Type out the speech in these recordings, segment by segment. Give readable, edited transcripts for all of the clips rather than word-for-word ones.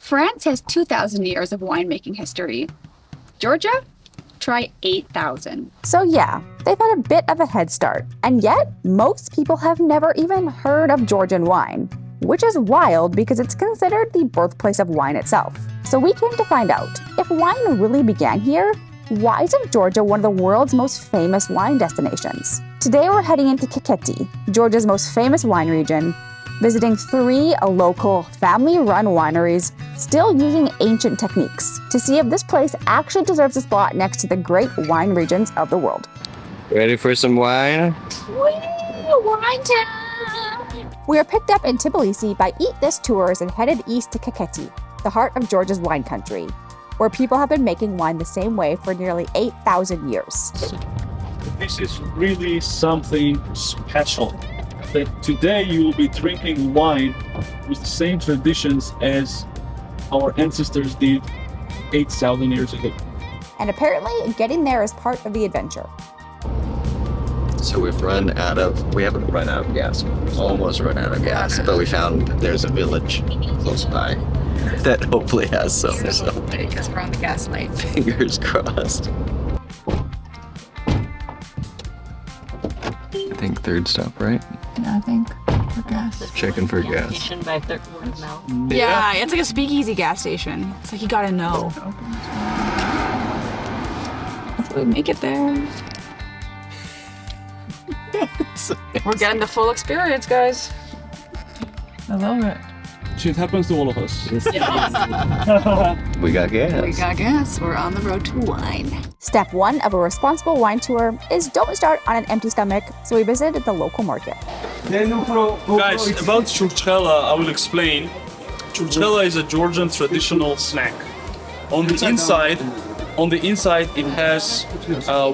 France has 2,000 years of winemaking history. Georgia? Try 8,000. So yeah, they've had a bit of a head start, and yet most people have never even heard of Georgian wine, which is wild because it's considered the birthplace of wine itself. So we came to find out, if wine really began here, why isn't Georgia one of the world's most famous wine destinations? Today we're heading into Kakheti, Georgia's most famous wine region, visiting 3 local family-run wineries still using ancient techniques to see if this place actually deserves a spot next to the great wine regions of the world. Ready for some wine? Wine time! We are picked up in Tbilisi by Eat This Tours and headed east to Kakheti, the heart of Georgia's wine country, where people have been making wine the same way for nearly 8,000 years. This is really something special. That today you will be drinking wine with the same traditions as our ancestors did 8,000 years ago. And apparently, getting there is part of the adventure. So we haven't run out of gas, almost run out of gas, but we found there's a village close by that hopefully has some. So Because we're on the gas light. fingers crossed. I think third stop, right? I think for gas. Checking for gas. By third word of mouth. Yeah, it's like a speakeasy gas station. It's like you gotta know. Hopefully we make it there. We're getting the full experience, guys. I love it. Shit happens to all of us. We got gas. We got gas. We're on the road to wine. Step 1 of a responsible wine tour is don't start on an empty stomach, so we visited the local market. Guys, about churchela, I will explain. Churchela is a Georgian traditional snack. On the inside, it has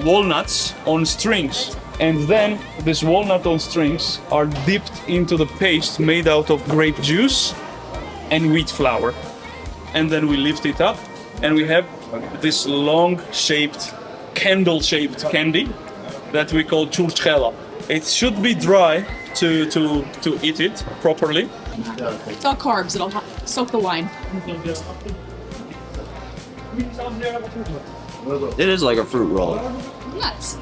walnuts on strings. And then this walnut on strings are dipped into the paste made out of grape juice and wheat flour. And then we lift it up and we have this long-shaped, candle-shaped candy that we call churchela. It should be dry to eat it properly. It's all carbs. It'll soak the wine. It is like a fruit roll. Nuts.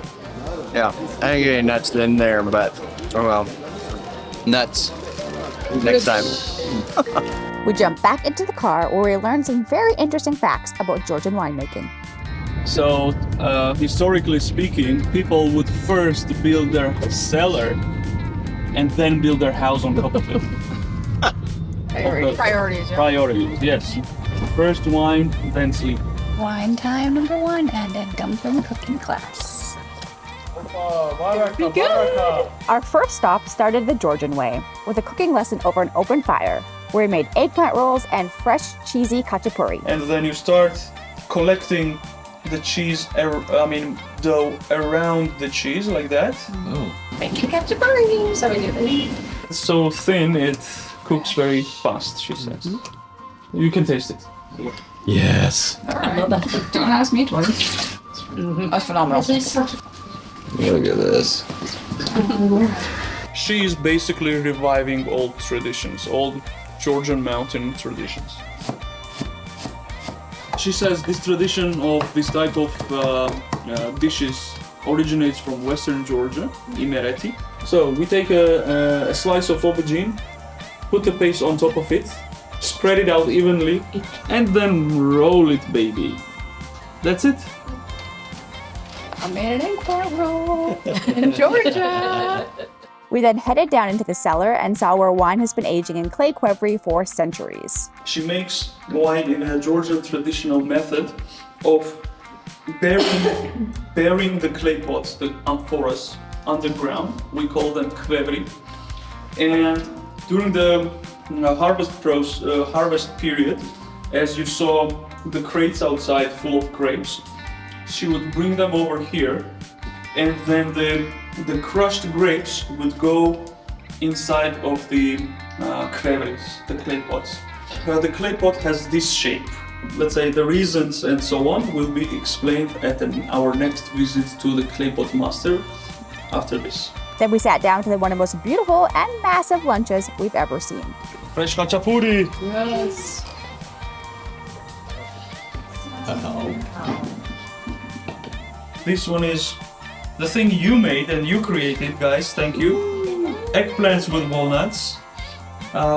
Yeah, I ain't getting nuts in there, but oh well. Nuts. Next time. We jump back into the car where we learn some very interesting facts about Georgian winemaking. So, historically speaking, people would first build their cellar and then build their house on top of it. Priorities. Yeah. Priorities, yes. First wine, then sleep. Wine time number 1, and then come from the cooking class. Our first stop started the Georgian way, with a cooking lesson over an open fire, where we made eggplant rolls and fresh, cheesy khachapuri. And then you start collecting the cheese, dough around the cheese like that. Making khachapuri. So we do this. It's so thin, it cooks very fast, she says. You can taste it. Yes. All right. Don't ask me twice. That's phenomenal. Look at this. She is basically reviving old traditions, old Georgian mountain traditions. She says this tradition of this type of dishes originates from western Georgia, Imereti. So we take a slice of aubergine, put the paste on top of it, spread it out evenly, and then roll it, baby. That's it. I made an eggplant roll in Georgia. We then headed down into the cellar and saw where wine has been aging in clay Qvevri for centuries. She makes wine in a Georgian traditional method of burying the clay pots, the amphoras, underground. We call them Qvevri. And during the harvest period, as you saw the crates outside full of grapes, she would bring them over here, and then the crushed grapes would go inside of the Qvevris, the clay pots. The clay pot has this shape. Let's say the reasons and so on will be explained at our next visit to the clay pot master after this. Then we sat down to one of the most beautiful and massive lunches we've ever seen. Fresh khachapuri! Yes. This one is the thing you made and you created, guys. Thank you. Eggplants with walnuts.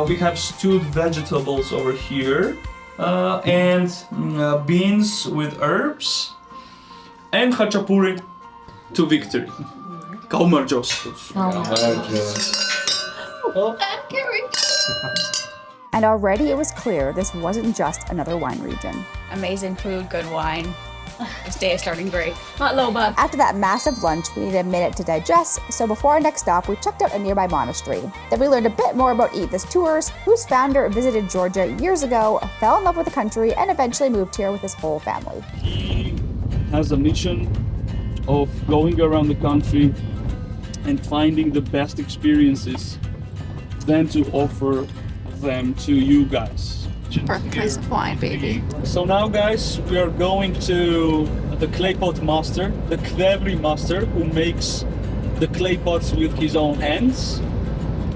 We have stewed vegetables over here. And beans with herbs. And khachapuri to victory. Kaumarjos. And already it was clear this wasn't just another wine region. Amazing food, good wine. This day is starting great. After that massive lunch, we needed a minute to digest, so before our next stop, we checked out a nearby monastery. Then we learned a bit more about Eat This Tours, whose founder visited Georgia years ago, fell in love with the country, and eventually moved here with his whole family. He has a mission of going around the country and finding the best experiences, then to offer them to you guys. Birthplace of wine, baby. So now, guys, we are going to the clay pot master, the Qvevri master, who makes the clay pots with his own hands.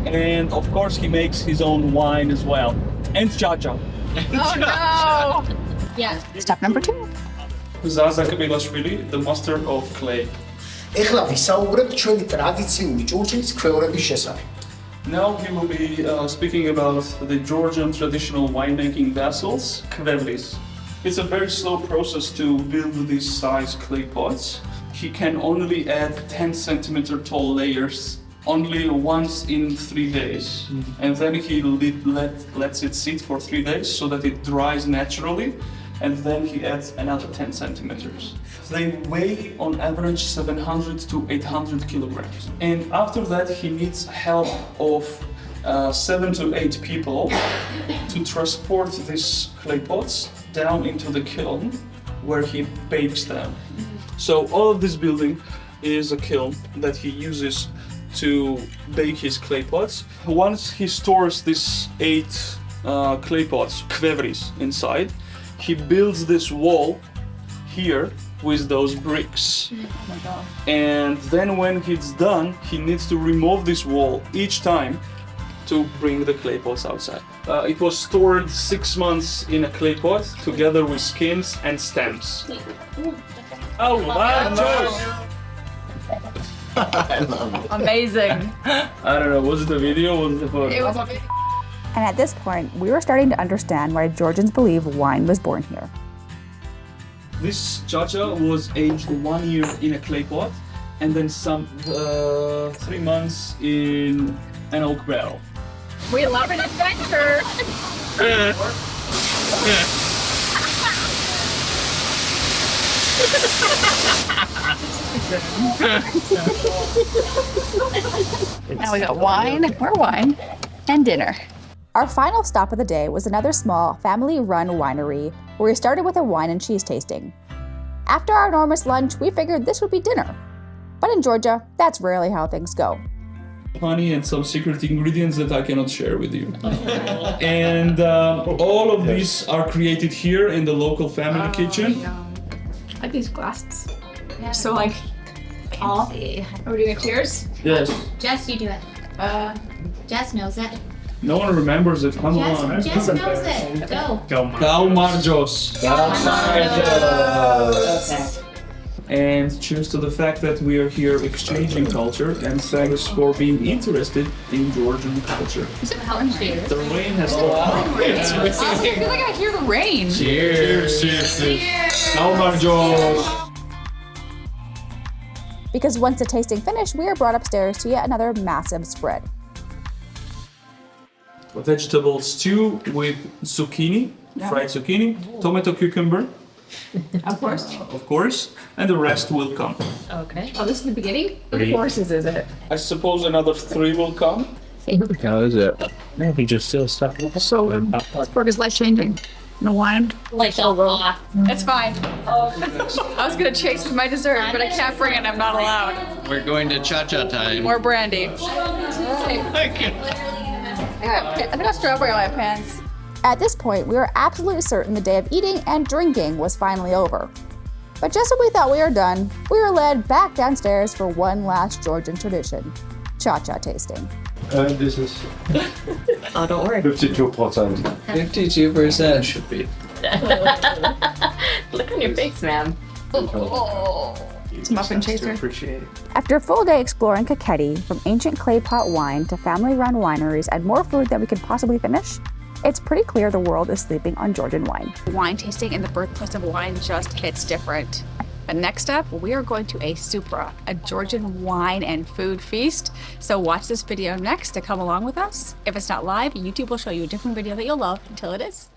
And of course, he makes his own wine as well. And Chacha. Oh no! Yeah. Step number 2. Zaza Kabilashvili, the master of clay. ეხლა ვისაუბრებთ ჩვენი ტრადიციული ჭურჭლის ქვევრების შესახებ. Now he will be speaking about the Georgian traditional winemaking vessels, Qvevris. It's a very slow process to build these size clay pots. He can only add 10 centimeter tall layers only once in 3 days. And then he lets it sit for 3 days so that it dries naturally. And then he adds another 10 centimeters. They weigh on average 700 to 800 kilograms. And after that, he needs help of 7 to 8 people to transport these clay pots down into the kiln where he bakes them. So all of this building is a kiln that he uses to bake his clay pots. Once he stores these 8 clay pots, Qvevris, inside, he builds this wall here with those bricks. And then when it's done, he needs to remove this wall each time to bring the clay pots outside. It was stored 6 months in a clay pot together with skins and stems. Oh my gosh! I love it. Amazing. I don't know, was it the video or was it the photo? It was a big... And at this point, we were starting to understand why Georgians believe wine was born here. This Chacha was aged 1 year in a clay pot and then some 3 months in an oak barrel. We love an adventure. Now we got wine, more wine, and dinner. Our final stop of the day was another small, family-run winery where we started with a wine and cheese tasting. After our enormous lunch, we figured this would be dinner. But in Georgia, that's rarely how things go. Honey and some secret ingredients that I cannot share with you. And all of these are created here in the local family kitchen. I like these glasses. So like, all. Are we doing a cheers? Yes. Jess, you do it. Jess knows it. No one remembers it. Come on. Jess knows it. Go. Kaumarjos. And cheers to the fact that we are here exchanging culture, and thanks for being interested in Georgian culture. Is it cheers? The rain has stopped. I feel like I hear the rain. Cheers. Kaumarjos. Because once the tasting finished, we were brought upstairs to yet another massive spread. Vegetable stew with zucchini, fried zucchini, tomato, cucumber, Of course, and the rest will come. Okay. Oh, this is the beginning? What courses is it? I suppose another 3 will come. How is it? Maybe just still stuff. So good. This pork is life changing. No wine. Like the law. It's fine. I was gonna chase with my dessert, but I can't bring it. I'm not allowed. We're going to Cha-Cha time. More brandy. I got strawberry on my pants. At this point, we were absolutely certain the day of eating and drinking was finally over. But just when we thought we were done, we were led back downstairs for one last Georgian tradition, cha-cha tasting. This is Oh, don't worry. 52%. 52% should be. Look on your face, ma'am. It's muffin chaser. After a full day exploring Kakheti, from ancient clay pot wine to family-run wineries and more food than we could possibly finish, it's pretty clear the world is sleeping on Georgian wine. Wine tasting in the birthplace of wine just hits different. But next up, we are going to a Supra, a Georgian wine and food feast. So watch this video next to come along with us. If it's not live, YouTube will show you a different video that you'll love until it is.